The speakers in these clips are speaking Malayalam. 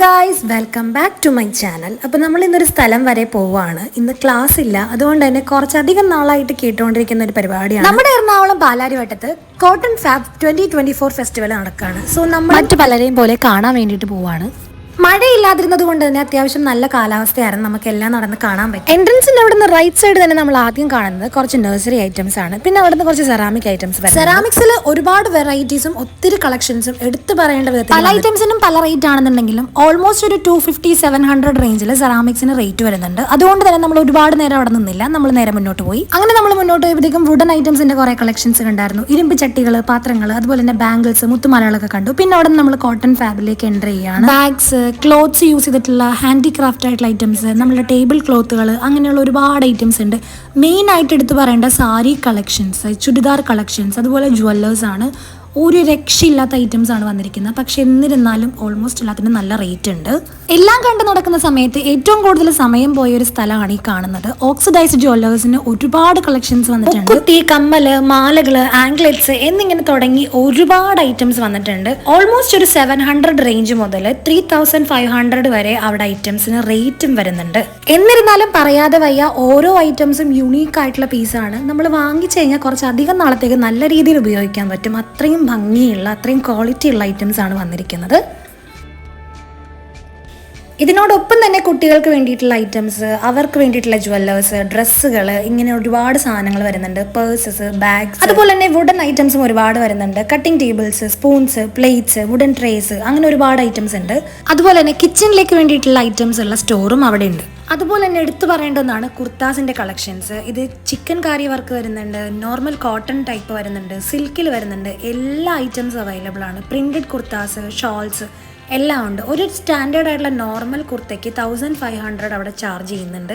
Guys, welcome back to my channel. അപ്പോൾ നമ്മൾ ഇന്നൊരു സ്ഥലം വരെ പോവുകയാണ്. ഇന്ന് ക്ലാസ് ഇല്ല, അതുകൊണ്ട് തന്നെ കുറച്ചധികം നാളായിട്ട് കേട്ടുകൊണ്ടിരിക്കുന്ന ഒരു പരിപാടിയാണ്. നമ്മുടെ എറണാകുളം പാലാരിവട്ടത്ത് കോട്ടൺ ഫാബ് 2024 ഫെസ്റ്റിവൽ നടക്കുകയാണ്. സോ നമ്മൾ മറ്റു പലരെയും പോലെ കാണാൻ വേണ്ടിയിട്ട് പോവാണ്. മഴയില്ലാതിരുന്നത് കൊണ്ട് തന്നെ അത്യാവശ്യം നല്ല കാലാവസ്ഥയായിരുന്നു, നമുക്ക് എല്ലാം നടന്ന് കാണാൻ പറ്റും. എൻട്രൻസിന്റെ അവിടെ നിന്ന് റൈറ്റ് സൈഡ് തന്നെ നമ്മൾ ആദ്യം കാണുന്നത് കുറച്ച് നഴ്സറി ഐറ്റംസ് ആണ്. പിന്നെ അവിടെ നിന്ന് കുറച്ച് സെറാമിക് ഐറ്റംസ്. സെറാമിക്സിൽ ഒരുപാട് വെറൈറ്റീസും ഒത്തിരി കളക്ഷൻസും എടുത്തു പറയേണ്ട വിധത്തിൽ പല ഐറ്റംസിനും പല റേറ്റ് ആണെന്നുണ്ടെങ്കിലും ഓൾമോസ്റ്റ് ഒരു 250-700 റേഞ്ചിൽ സെറാമിക്സിന് റേറ്റ് വരുന്നുണ്ട്. അതുകൊണ്ട് തന്നെ നമ്മൾ ഒരുപാട് നേരം അവിടെ നിന്നില്ല, നമ്മൾ നേരെ മുന്നോട്ട് പോയി. അങ്ങനെ നമ്മൾ മുന്നോട്ട് പോയപ്പോഴത്തേക്കും വുഡൻ ഐറ്റംസിന്റെ കുറെ കളക്ഷൻസ് കണ്ടായിരുന്നു. ഇരുമ്പ് ചട്ടികൾ, പാത്രങ്ങൾ, അതുപോലെ തന്നെ ബാംഗിൾസ്, മുത്തുമാലകളൊക്കെ കണ്ടു. പിന്നെ അവിടെ നമ്മൾ കോട്ടൺ ഫാബിലേക്ക് എൻ്റർ ചെയ്യുകയാണ്. ബാഗ്സ്, ക്ലോത്ത്സ് യൂസ് ചെയ്തിട്ടുള്ള ഹാൻഡിക്രാഫ്റ്റ് ആയിട്ടുള്ള ഐറ്റംസ്, നമ്മളുടെ ടേബിൾ ക്ലോത്തുകൾ, അങ്ങനെയുള്ള ഒരുപാട് ഐറ്റംസ് ഉണ്ട്. മെയിൻ ആയിട്ട് എടുത്തു പറയേണ്ട സാരി കളക്ഷൻസ്, ചുരിദാർ കളക്ഷൻസ്, അതുപോലെ ജ്വല്ലേഴ്സ് ആണ്. ഒരു രക്ഷയില്ലാത്ത ഐറ്റംസ് ആണ് വന്നിരിക്കുന്നത്. പക്ഷെ എന്നിരുന്നാലും ഓൾമോസ്റ്റ് എല്ലാത്തിനും നല്ല റേറ്റ് ഉണ്ട്. എല്ലാം കണ്ടു നടക്കുന്ന സമയത്ത് ഏറ്റവും കൂടുതൽ സമയം പോയ ഒരു സ്ഥലമാണ് ഈ കാണുന്നത്. ഓക്സിഡൈസ്ഡ് ജ്വല്ലേഴ്സിന് ഒരുപാട് കളക്ഷൻസ് വന്നിട്ടുണ്ട്. കുത്തി, കമ്മല്, മാലകള്, ആംഗ്ലെറ്റ്സ് എന്നിങ്ങനെ തുടങ്ങി ഒരുപാട് ഐറ്റംസ് വന്നിട്ടുണ്ട്. ഓൾമോസ്റ്റ് ഒരു 700 റേഞ്ച് മുതൽ 3500 വരെ അവിടെ ഐറ്റംസിന് റേറ്റും വരുന്നുണ്ട്. എന്നിരുന്നാലും പറയാതെ വയ്യ, ഓരോ ഐറ്റംസും യുണീക്ക് ആയിട്ടുള്ള പീസാണ്. നമ്മൾ വാങ്ങിച്ചു കഴിഞ്ഞാൽ കുറച്ചധികം നാളത്തേക്ക് നല്ല രീതിയിൽ ഉപയോഗിക്കാൻ പറ്റും. അത്രയും ഭംഗിയുള്ള, അത്രയും ക്വാളിറ്റി ഉള്ള ഐറ്റംസ് ആണ് വന്നിരിക്കുന്നത്. ഇതിനോടൊപ്പം തന്നെ കുട്ടികൾക്ക് വേണ്ടിയിട്ടുള്ള ഐറ്റംസ്, അവർക്ക് വേണ്ടിയിട്ടുള്ള ജ്വല്ലേഴ്സ്, ഡ്രസ്സുകൾ, ഇങ്ങനെ ഒരുപാട് സാധനങ്ങൾ വരുന്നുണ്ട്. പേഴ്സസ്, ബാഗ്സ്, അതുപോലെ തന്നെ വുഡൻ ഐറ്റംസും ഒരുപാട് വരുന്നുണ്ട്. Cutting tables, spoons, plates, wooden trays, അങ്ങനെ ഒരുപാട് ഐറ്റംസ് ഉണ്ട്. അതുപോലെ തന്നെ കിച്ചണിലേക്ക് വേണ്ടിയിട്ടുള്ള ഐറ്റംസ് ഉള്ള സ്റ്റോറും അവിടെ ഉണ്ട്. അതുപോലെ തന്നെ എടുത്തു പറയേണ്ട ഒന്നാണ് കുർത്താസിന്റെ കളക്ഷൻസ്. ഇത് ചിക്കൻ കാരി വർക്ക് വരുന്നുണ്ട്, നോർമൽ കോട്ടൺ ടൈപ്പ് വരുന്നുണ്ട്, സിൽക്കിൽ വരുന്നുണ്ട്. എല്ലാ ഐറ്റംസും അവൈലബിൾ ആണ്. പ്രിന്റഡ് കുർത്താസ്, ഷോൾസ് എല്ലാം ഉണ്ട്. ഒരു സ്റ്റാൻഡേർഡ് ആയിട്ടുള്ള നോർമൽ കുർത്തയ്ക്ക് 1500 അവിടെ ചാർജ് ചെയ്യുന്നുണ്ട്.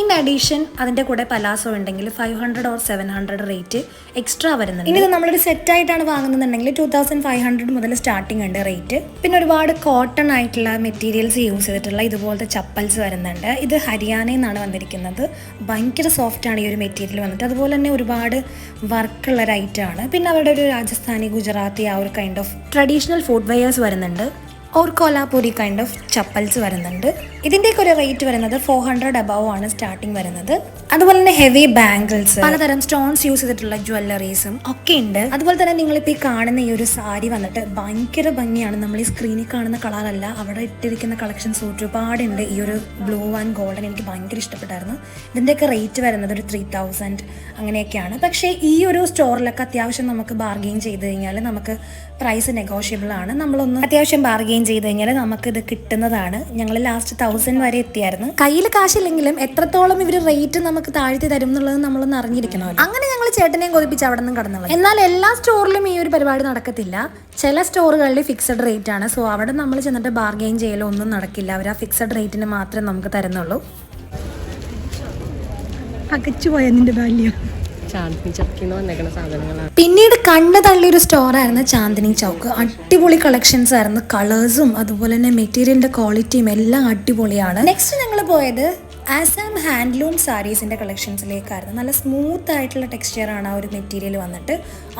ഇൻ അഡീഷൻ അതിൻ്റെ കൂടെ പലാസോ ഉണ്ടെങ്കിൽ 500 or 700 റേറ്റ് എക്സ്ട്രാ വരുന്നുണ്ട്. ഇനി ഇത് നമ്മളൊരു സെറ്റായിട്ടാണ് വാങ്ങുന്നുണ്ടെങ്കിൽ 2500 മുതൽ സ്റ്റാർട്ടിംഗ് ഉണ്ട് റേറ്റ്. പിന്നെ ഒരുപാട് കോട്ടൺ ആയിട്ടുള്ള മെറ്റീരിയൽസ് യൂസ് ചെയ്തിട്ടുള്ള ഇതുപോലത്തെ ചപ്പൽസ് വരുന്നുണ്ട്. ഇത് ഹരിയാനയിൽ നിന്നാണ് വന്നിരിക്കുന്നത്. ഭയങ്കര സോഫ്റ്റാണ് ഈ ഒരു മെറ്റീരിയൽ വന്നിട്ട്. അതുപോലെ തന്നെ ഒരുപാട് വർക്കുള്ള ഒരു ഐറ്റമാണ്. പിന്നെ അവിടെ ഒരു രാജസ്ഥാനി, ഗുജറാത്തി ആ ഒരു kind of traditional footwears വരുന്നുണ്ട്. Or Kolhapuri kind of chappals വരുന്നുണ്ട്. ഇതിൻ്റെയൊക്കെ ഒരു റേറ്റ് വരുന്നത് 400 അബവ് ആണ് സ്റ്റാർട്ടിങ് വരുന്നത്. അതുപോലെ തന്നെ ഹെവി ബാംഗിൾസ്, പലതരം സ്റ്റോൺസ് യൂസ് ചെയ്തിട്ടുള്ള ജ്വല്ലറീസും ഒക്കെ ഉണ്ട്. അതുപോലെ തന്നെ നിങ്ങളിപ്പോൾ ഈ കാണുന്ന ഈ ഒരു സാരി വന്നിട്ട് ഭയങ്കര ഭംഗിയാണ്. നമ്മൾ ഈ സ്ക്രീനിൽ കാണുന്ന കളറല്ല, അവിടെ ഇട്ടിരിക്കുന്ന കളക്ഷൻസ് ഒരുപാടുണ്ട്. ഈ ഒരു ബ്ലൂ ആൻഡ് ഗോൾഡൻ എനിക്ക് ഭയങ്കര ഇഷ്ടപ്പെട്ടായിരുന്നു. ഇതിൻ്റെയൊക്കെ റേറ്റ് വരുന്നത് ഒരു 3000 അങ്ങനെയൊക്കെയാണ്. പക്ഷേ ഈ ഒരു സ്റ്റോറിലൊക്കെ അത്യാവശ്യം നമുക്ക് ബാർഗെയിൻ ചെയ്ത് കഴിഞ്ഞാൽ നമുക്ക് പ്രൈസ് നെഗോഷ്യബിൾ ആണ്. നമ്മളൊന്ന് അത്യാവശ്യം ബാർഗെയിൻ ചെയ്ത് കഴിഞ്ഞാൽ നമുക്കിത് കിട്ടുന്നതാണ്. ഞങ്ങൾ ലാസ്റ്റ് 1000 വരെ എത്തിയായിരുന്നു. കയ്യിൽ കാശില്ലെങ്കിലും എത്രത്തോളം ഇവർ റേറ്റ് നമുക്ക് താഴ്ത്തി തരും എന്നുള്ളത് നമ്മളൊന്ന് അറിഞ്ഞിരിക്കണമല്ലോ. അങ്ങനെ ഞങ്ങൾ ചേട്ടനെയും കൊതിപ്പിച്ച് അവിടെ നിന്നും കടന്നു. എന്നാൽ എല്ലാ സ്റ്റോറിലും ഈ ഒരു പരിപാടി നടക്കത്തില്ല. ചില സ്റ്റോറുകളിൽ ഫിക്സഡ് റേറ്റ് ആണ്. സോ അവിടെ നമ്മൾ ചെന്നിട്ട് ബാർഗെയിൻ ചെയ്യലോ ഒന്നും നടക്കില്ല. അവർ ആ ഫിക്സഡ് റേറ്റിന് മാത്രമേ നമുക്ക് തരുന്നുള്ളൂ. അകച്ചു പോയതിന്റെ ബാല്യം. പിന്നീട് കണ്ണു തള്ളിയൊരു സ്റ്റോറായിരുന്നു ചാന്ദിനി ചൗക്ക്. അടിപൊളി കളക്ഷൻസ് ആയിരുന്നു. കളേഴ്സും അതുപോലെ തന്നെ മെറ്റീരിയലിന്റെ ക്വാളിറ്റിയും എല്ലാം അടിപൊളിയാണ്. നെക്സ്റ്റ് ഞങ്ങൾ പോയത് ആസാം ഹാൻഡ്ലൂം സാരീസിൻ്റെ കളക്ഷൻസിലേക്കായിരുന്നു. നല്ല സ്മൂത്ത് ആയിട്ടുള്ള ടെക്സ്ചറാണ് ആ ഒരു മെറ്റീരിയൽ വന്നിട്ട്.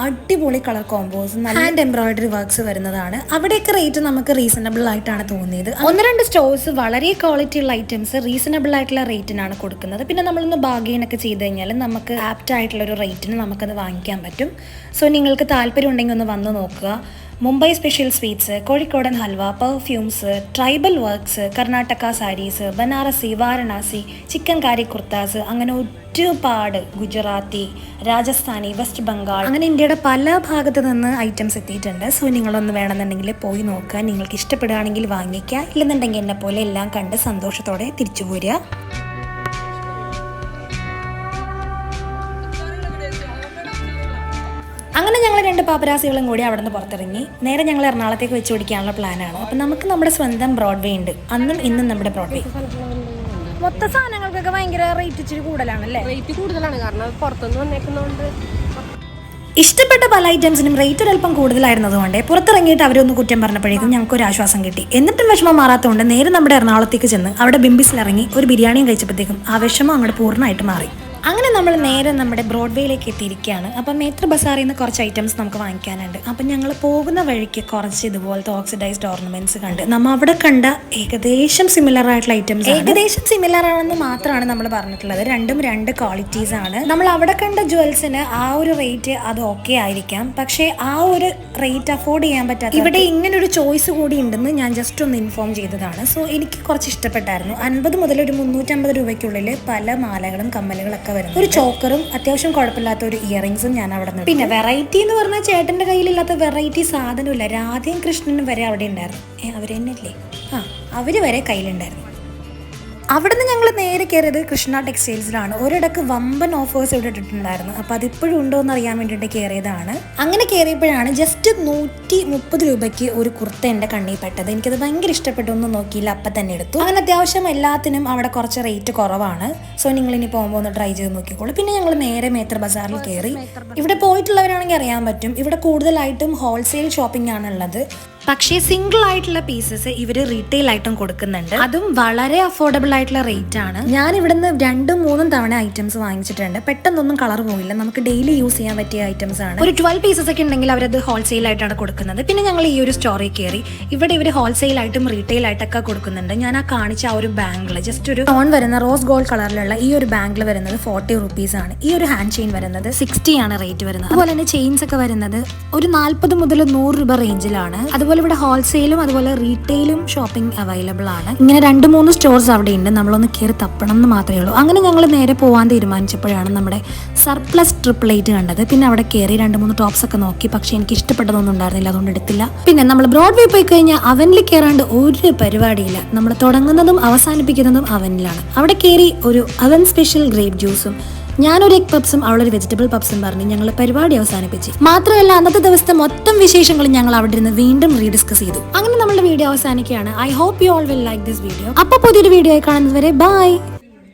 അടിപൊളി colour combos, hand embroidery works വരുന്നതാണ്. അവിടെയൊക്കെ റേറ്റ് നമുക്ക് റീസണബിൾ ആയിട്ടാണ് തോന്നിയത്. 1-2 സ്റ്റോഴ്സ് വളരെ ക്വാളിറ്റി ഉള്ള ഐറ്റംസ് റീസണബിൾ ആയിട്ടുള്ള റേറ്റിനാണ് കൊടുക്കുന്നത്. പിന്നെ നമ്മളൊന്ന് ബാർഗെയിൻ ഒക്കെ ചെയ്ത് കഴിഞ്ഞാൽ നമുക്ക് ആപ്റ്റ് ആയിട്ടുള്ള ഒരു റേറ്റിന് നമുക്കത് വാങ്ങിക്കാൻ പറ്റും. സോ നിങ്ങൾക്ക് താല്പര്യം ഉണ്ടെങ്കിൽ ഒന്ന് വന്ന് നോക്കുക. മുംബൈ സ്പെഷ്യൽ സ്വീറ്റ്സ്, കോഴിക്കോടൻ halwa, perfumes, tribal works, Karnataka saris, Banarasi, Varanasi, chikankari kurtas, അങ്ങനെ ഒരുപാട് ഗുജറാത്തി, രാജസ്ഥാനി, വെസ്റ്റ് ബംഗാൾ, അങ്ങനെ ഇന്ത്യയുടെ പല ഭാഗത്തു നിന്ന് ഐറ്റംസ് എത്തിയിട്ടുണ്ട്. സോ നിങ്ങളൊന്ന് വേണമെന്നുണ്ടെങ്കിൽ പോയി നോക്കുക. നിങ്ങൾക്ക് ഇഷ്ടപ്പെടുകയാണെങ്കിൽ വാങ്ങിക്കുക, ഇല്ലെന്നുണ്ടെങ്കിൽ എന്നെ പോലെ എല്ലാം കണ്ട് സന്തോഷത്തോടെ തിരിച്ചു പോരുക. അങ്ങനെ ഞങ്ങൾ 2 പാപ്പരാസികളും കൂടി അവിടെ നിന്ന് പുറത്തിറങ്ങി. നേരെ ഞങ്ങൾ എറണാകുളത്തേക്ക് വെച്ച് പിടിക്കാനുള്ള പ്ലാനാണ്. അപ്പം നമുക്ക് നമ്മുടെ സ്വന്തം ബ്രോഡ്വേ ഉണ്ട്. അന്നും ഇന്നും നമ്മുടെ ബ്രോഡ്വേ. മൊത്ത സാധനങ്ങൾക്കൊക്കെ ഭയങ്കര റേറ്റ് ഇച്ചിരി കൂടുതലാണല്ലേ? റേറ്റ് കൂടുതലാണ്, കാരണം പുറത്തുനിന്ന് വന്നേക്കുന്നതുകൊണ്ട്. ഇഷ്ടപ്പെട്ട പല ഐറ്റംസിനും റേറ്റ് ഒരല്പം കൂടുതലായിരുന്നതുകൊണ്ട് പുറത്തിറങ്ങിയിട്ട് അവരൊന്ന് കുറ്റം പറഞ്ഞപ്പോഴേക്കും ഞങ്ങൾക്ക് ഒരു ആശ്വാസം കിട്ടി. എന്നിട്ടും വിഷമം മാറാത്തതുകൊണ്ട് നേരെ നമ്മുടെ എറണാകുളത്തേക്ക് ചെന്ന് അവിടെ ബിംബിസിലിറങ്ങി ഒരു ബിരിയാണിയും കഴിച്ചപ്പോഴത്തേക്കും ആ വിഷമം അങ്ങോട്ട് പൂർണ്ണമായിട്ട് മാറി. അങ്ങനെ നമ്മൾ നേരെ നമ്മുടെ ബ്രോഡ്വേയിലേക്ക് എത്തിയിരിക്കുകയാണ്. അപ്പം മേത്ര ബസാറിൽ നിന്ന് കുറച്ച് ഐറ്റംസ് നമുക്ക് വാങ്ങിക്കാനുണ്ട്. അപ്പം ഞങ്ങൾ പോകുന്ന വഴിക്ക് കുറച്ച് ഇതുപോലത്തെ ഓക്സിഡൈസ്ഡ് ഓർണമെന്റ്സ് കണ്ട് നമ്മൾ അവിടെ കണ്ട ഏകദേശം സിമിലർ ആയിട്ടുള്ള ഐറ്റംസ്, ഏകദേശം സിമിലർ ആണെന്ന് മാത്രമാണ് നമ്മൾ പറഞ്ഞിട്ടുള്ളത്. രണ്ടും രണ്ട് ക്വാളിറ്റീസ് ആണ്. നമ്മൾ അവിടെ കണ്ട ജ്വൽസിന് ആ ഒരു റേറ്റ് അത് ഓക്കെ ആയിരിക്കാം, പക്ഷേ ആ ഒരു റേറ്റ് അഫോർഡ് ചെയ്യാൻ പറ്റാത്ത ഇവിടെ ഇങ്ങനെ ഒരു ചോയ്സ് കൂടി ഉണ്ടെന്ന് ഞാൻ ജസ്റ്റ് ഒന്ന് ഇൻഫോം ചെയ്തതാണ്. സോ എനിക്ക് കുറച്ച് ഇഷ്ടപ്പെട്ടായിരുന്നു. 50 മുതൽ ഒരു 350 രൂപയ്ക്കുള്ളിൽ പല മാലകളും കമ്മലുകളൊക്കെ വരുന്നു. ഒരു ചോക്കറും അത്യാവശ്യം കുഴപ്പമില്ലാത്ത ഒരു ഇയറിംഗ്സും ഞാൻ അവിടെ നിന്ന്. പിന്നെ വെറൈറ്റി എന്ന് പറഞ്ഞാൽ ചേട്ടന്റെ കയ്യിലില്ലാത്ത വെറൈറ്റി സാധനമില്ല. രാധയും കൃഷ്ണനും വരെ അവിടെ ഉണ്ടായിരുന്നു. അവർ തന്നെയല്ലേ? അവര് വരെ കയ്യിലുണ്ടായിരുന്നു. അവിടുന്ന് ഞങ്ങൾ നേരെ കയറിയത് കൃഷ്ണ ടെക്സ്റ്റൈൽസിലാണ്. ഒരിടക്ക് വമ്പൻ ഓഫേഴ്സ് ഇവിടെ ഇട്ടിട്ടുണ്ടായിരുന്നു. അപ്പോൾ അതിപ്പോഴും ഉണ്ടോ എന്ന് അറിയാൻ വേണ്ടിയിട്ട് കയറിയതാണ്. അങ്ങനെ കയറിയപ്പോഴാണ് ജസ്റ്റ് 130 രൂപയ്ക്ക് ഒരു കുർത്ത എൻ്റെ കണ്ണിൽ പെട്ടത്. എനിക്കത് ഭയങ്കര ഇഷ്ടപ്പെട്ടു. ഒന്നും നോക്കിയില്ല, അപ്പം തന്നെ എടുത്തു. അങ്ങനെ അത്യാവശ്യം എല്ലാത്തിനും അവിടെ കുറച്ച് റേറ്റ് കുറവാണ്. സോ നിങ്ങൾ ഇനി പോകുമ്പോൾ ഒന്ന് ട്രൈ ചെയ്ത് നോക്കിക്കോളൂ. പിന്നെ ഞങ്ങൾ നേരെ മേത്ര ബസാറിൽ കയറി. ഇവിടെ പോയിട്ടുള്ളവരാണെങ്കിൽ അറിയാൻ പറ്റും, ഇവിടെ കൂടുതലായിട്ടും ഹോൾസെയിൽ ഷോപ്പിംഗ് ആണുള്ളത്. പക്ഷേ സിംഗിൾ ആയിട്ടുള്ള പീസസ് ഇവർ റീറ്റെയിൽ ആയിട്ടും കൊടുക്കുന്നുണ്ട്. അതും വളരെ അഫോർഡബിൾ ആയിട്ടുള്ള റേറ്റ് ആണ്. ഞാൻ ഇവിടുന്ന് 2-3 തവണ ഐറ്റംസ് വാങ്ങിച്ചിട്ടുണ്ട്. പെട്ടെന്നൊന്നും കളർ പോയില്ല. നമുക്ക് ഡെയിലി യൂസ് ചെയ്യാൻ പറ്റിയ ഐറ്റംസ് ആണ്. ഒരു 12 പീസസ് ഒക്കെ ഉണ്ടെങ്കിൽ അവരത് ഹോൾസെയിൽ ആയിട്ടാണ് കൊടുക്കുന്നത്. പിന്നെ ഞങ്ങൾ ഈ ഒരു സ്റ്റോറിൽ കയറി. ഇവിടെ ഇവർ ഹോൾസെയിൽ ആയിട്ടും റീറ്റെയിൽ ആയിട്ടൊക്കെ കൊടുക്കുന്നുണ്ട്. ഞാൻ ആ കാണിച്ച ആ ഒരു ബാംഗിൾ, ജസ്റ്റ് ഒരു ടോൺ വരുന്ന റോസ് ഗോൾഡ് കളറിലുള്ള ഈ ഒരു ബാംഗിൾ വരുന്നത് 40 റുപ്പീസ് ആണ്. ഈ ഒരു ഹാൻഡ് ചെയിൻ വരുന്നത് 60 ആണ് റേറ്റ് വരുന്നത്. അതുപോലെ തന്നെ ചെയിൻസ് ഒക്കെ വരുന്നത് ഒരു 40 മുതൽ 100 രൂപ റേഞ്ചിലാണ്. അതുപോലെ ഇവിടെ ഹോൾസെയിലും അതുപോലെ റീറ്റെയിലും ഷോപ്പിംഗ് അവൈലബിൾ ആണ്. ഇങ്ങനെ 2-3 സ്റ്റോർസ് അവിടെ ഉണ്ട്. നമ്മളൊന്ന് കയറി തപ്പണം എന്ന് മാത്രമേ ഉള്ളൂ. അങ്ങനെ ഞങ്ങൾ നേരെ പോകാൻ തീരുമാനിച്ചപ്പോഴാണ് നമ്മുടെ സർപ്ലസ് 888 കണ്ടത്. പിന്നെ അവിടെ കയറി 2-3 ടോപ്സ് ഒക്കെ നോക്കി. പക്ഷെ എനിക്ക് ഇഷ്ടപ്പെട്ടതൊന്നും ഉണ്ടായിരുന്നില്ല, അതുകൊണ്ട് എടുത്തില്ല. പിന്നെ നമ്മൾ ബ്രോഡ്വേ പോയി കഴിഞ്ഞാൽ അവനിൽ കയറാണ്ട് ഒരു പരിപാടിയില്ല. നമ്മൾ തുടങ്ങുന്നതും അവസാനിപ്പിക്കുന്നതും അവനിലാണ്. അവിടെ കയറി ഒരു അവൻ സ്പെഷ്യൽ ഗ്രേപ്പ് ജ്യൂസും ഞാനൊരു എഗ് പപ്സും അവളൊരു വെജിറ്റബിൾ പപ്സും പറഞ്ഞ് ഞങ്ങൾ പരിപാടി അവസാനിപ്പിച്ചു. മാത്രമല്ല അന്നത്തെ ദിവസത്തെ മൊത്തം വിശേഷങ്ങളും ഞങ്ങൾ അവിടെ ഇരുന്ന് വീണ്ടും റീഡിസ്കസ് ചെയ്തു. അങ്ങനെ നമ്മളുടെ വീഡിയോ അവസാനിക്കുകയാണ്. I hope you all will like this video. അപ്പോൾ പുതിയൊരു വീഡിയോ ആയി കാണുന്നത് വരെ ബൈ.